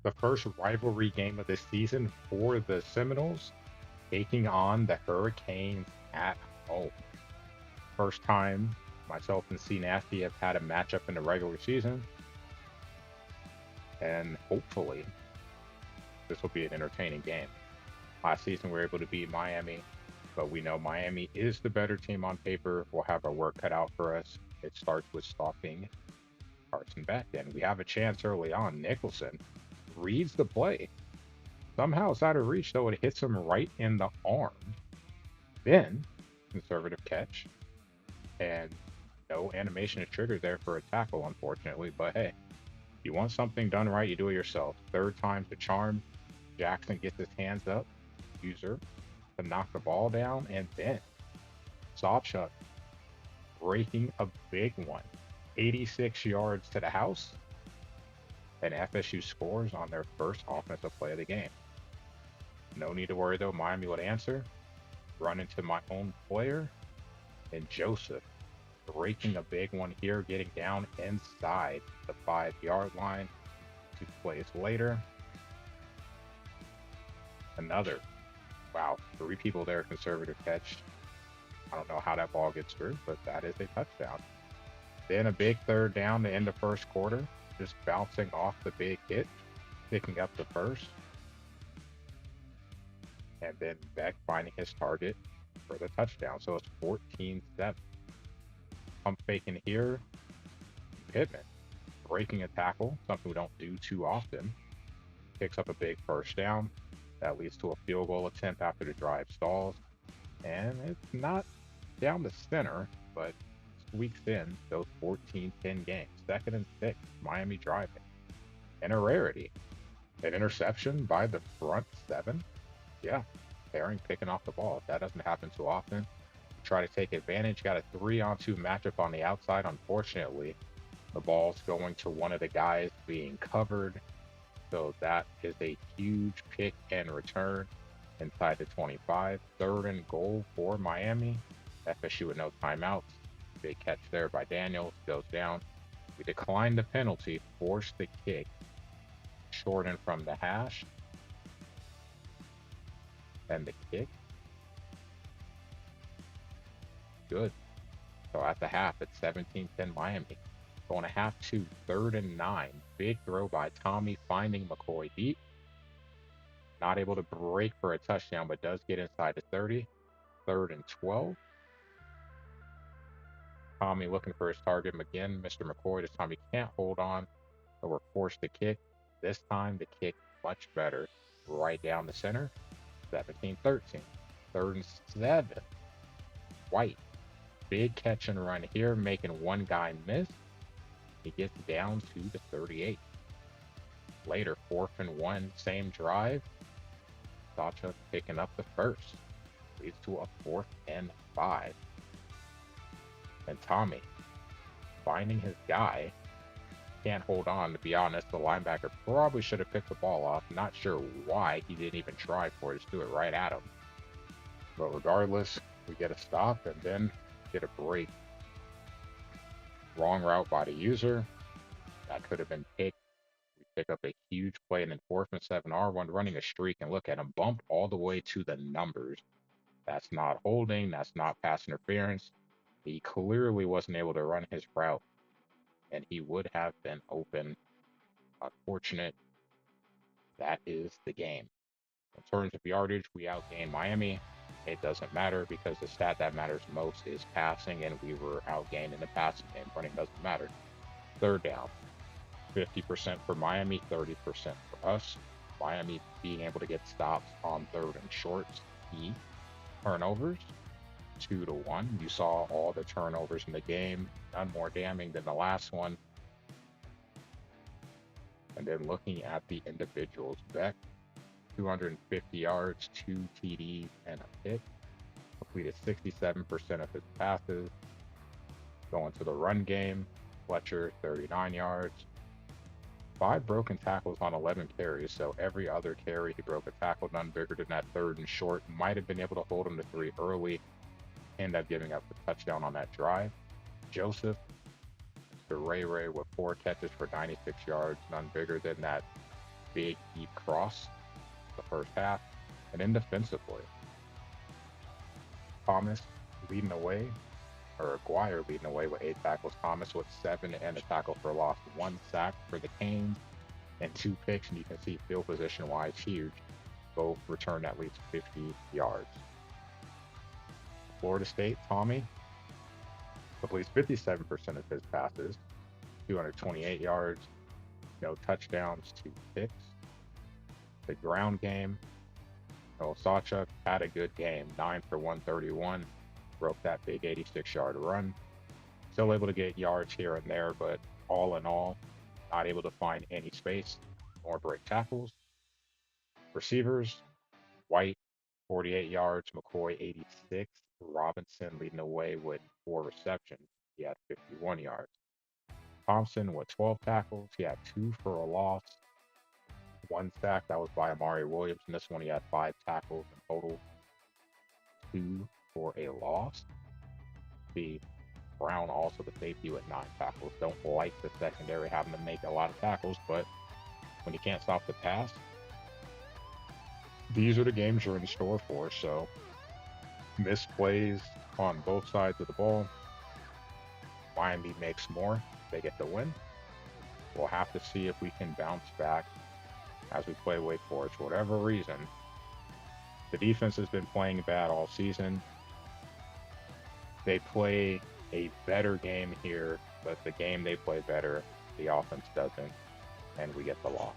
The first rivalry game of the season for the Seminoles, taking on the Hurricanes at home. First time myself and CNasty have had a matchup in the regular season, and hopefully this will be an entertaining game. Last season we were able to beat Miami, but we know Miami is the better team on paper. We'll have our work cut out for us. It starts with stopping Carson Beck, and we have a chance early on. Nicholson reads the play. Somehow it's out of reach, though it hits him right in the arm. Then, conservative catch, and no animation is triggered there for a tackle, unfortunately. But hey, you want something done right, you do it yourself. Third time's the charm. Jackson gets his hands up, user, to knock the ball down, and then Sawchuck breaking a big one. 86 yards to the house, and FSU scores on their first offensive play of the game. No need to worry though, Miami would answer. Run into my own player, and Joseph breaking a big one here, getting down inside the 5-yard line. 2 plays later, another, wow, 3 people there, conservative catch. I don't know how that ball gets through, but that is a touchdown. Then a big third down to end the first quarter, just bouncing off the big hit, picking up the first, and then Beck finding his target for the touchdown. So it's 14-7. Pump faking here. Pittman breaking a tackle, something we don't do too often. Picks up a big first down. That leads to a field goal attempt after the drive stalls. And it's not down the center, but squeaks in those 14-10 games. 2nd and 6, Miami driving. And a rarity. An interception by the front 7. Yeah, Herring picking off the ball. That doesn't happen too often. Try to take advantage. Got a 3-on-2 matchup on the outside. Unfortunately, the ball's going to one of the guys being covered. So that is a huge pick and return inside the 25. 3rd and goal for Miami. FSU with no timeouts. Big catch there by Daniels. Goes down. We declined the penalty. Forced the kick. Shortened from the hash. And the kick. Good. So at the half, it's 17-10 Miami. Going to half two, 3rd and 9. Big throw by Tommy, finding McCoy deep. Not able to break for a touchdown, but does get inside the 30. 3rd and 12. Tommy looking for his target again. Mr. McCoy, this time he can't hold on. So we're forced to kick. This time the kick much better. Right down the center. 17-13. 3rd and 7. White. Big catch and run here, making one guy miss. He gets down to the 38. Later, 4th and 1, same drive. Sawchuck picking up the first. Leads to a 4th and 5. And Tommy finding his guy. Can't hold on, to be honest. The linebacker probably should have picked the ball off. Not sure why he didn't even try for it. Just threw it right at him. But regardless, we get a stop and then get a break. Wrong route by the user. That could have been picked. We pick up a huge play and then 4th and 7. R1 running a streak, and look at him, bumped all the way to the numbers. That's not holding. That's not pass interference. He clearly wasn't able to run his route, and he would have been open. Unfortunate. That is the game. In terms of yardage, we outgained Miami. It doesn't matter because the stat that matters most is passing, and we were outgained in the passing game. Running doesn't matter. 3rd down, 50% for Miami, 30% for us. Miami being able to get stops on 3rd and shorts. Key. Turnovers, 2-1. You saw all the turnovers in the game. None more damning than the last one. And then looking at the individuals, Beck, 250 yards, 2 TDs, and a pick. Completed 67% of his passes. Going to the run game, Fletcher, 39 yards. 5 broken tackles on 11 carries, so every other carry he broke a tackle, none bigger than that 3rd and short. Might have been able to hold him to 3 early. End up giving up the touchdown on that drive. Joseph, the Ray with 4 catches for 96 yards, none bigger than that big, deep cross the first half. And then defensively, Thomas leading away, or Aguirre leading away with 8 tackles. Thomas with 7 and a tackle for loss, 1 sack for the Canes, and 2 picks. And you can see field position wise huge. Both returned at least 50 yards. Florida State, Tommy completes 57% of his passes, 228 yards, no touchdowns, 2 picks. The ground game, Sawchuk had a good game, 9 for 131, broke that big 86-yard run. Still able to get yards here and there, but all in all, not able to find any space or break tackles. Receivers, White, 48 yards, McCoy, 86. Robinson leading the way with 4 receptions. He had 51 yards. Thompson with 12 tackles. He had 2 for a loss, 1 sack. That was by Amari Williams. And this one, he had 5 tackles in total, 2 for a loss. The Brown, also the safety, with 9 tackles. Don't like the secondary having to make a lot of tackles, but when you can't stop the pass, these are the games you're in store for. So missed plays on both sides of the ball. Miami makes more. They get the win. We'll have to see if we can bounce back as we play Wake Forest. For whatever reason, the defense has been playing bad all season. They play a better game here, but the game they play better, the offense doesn't, and we get the loss.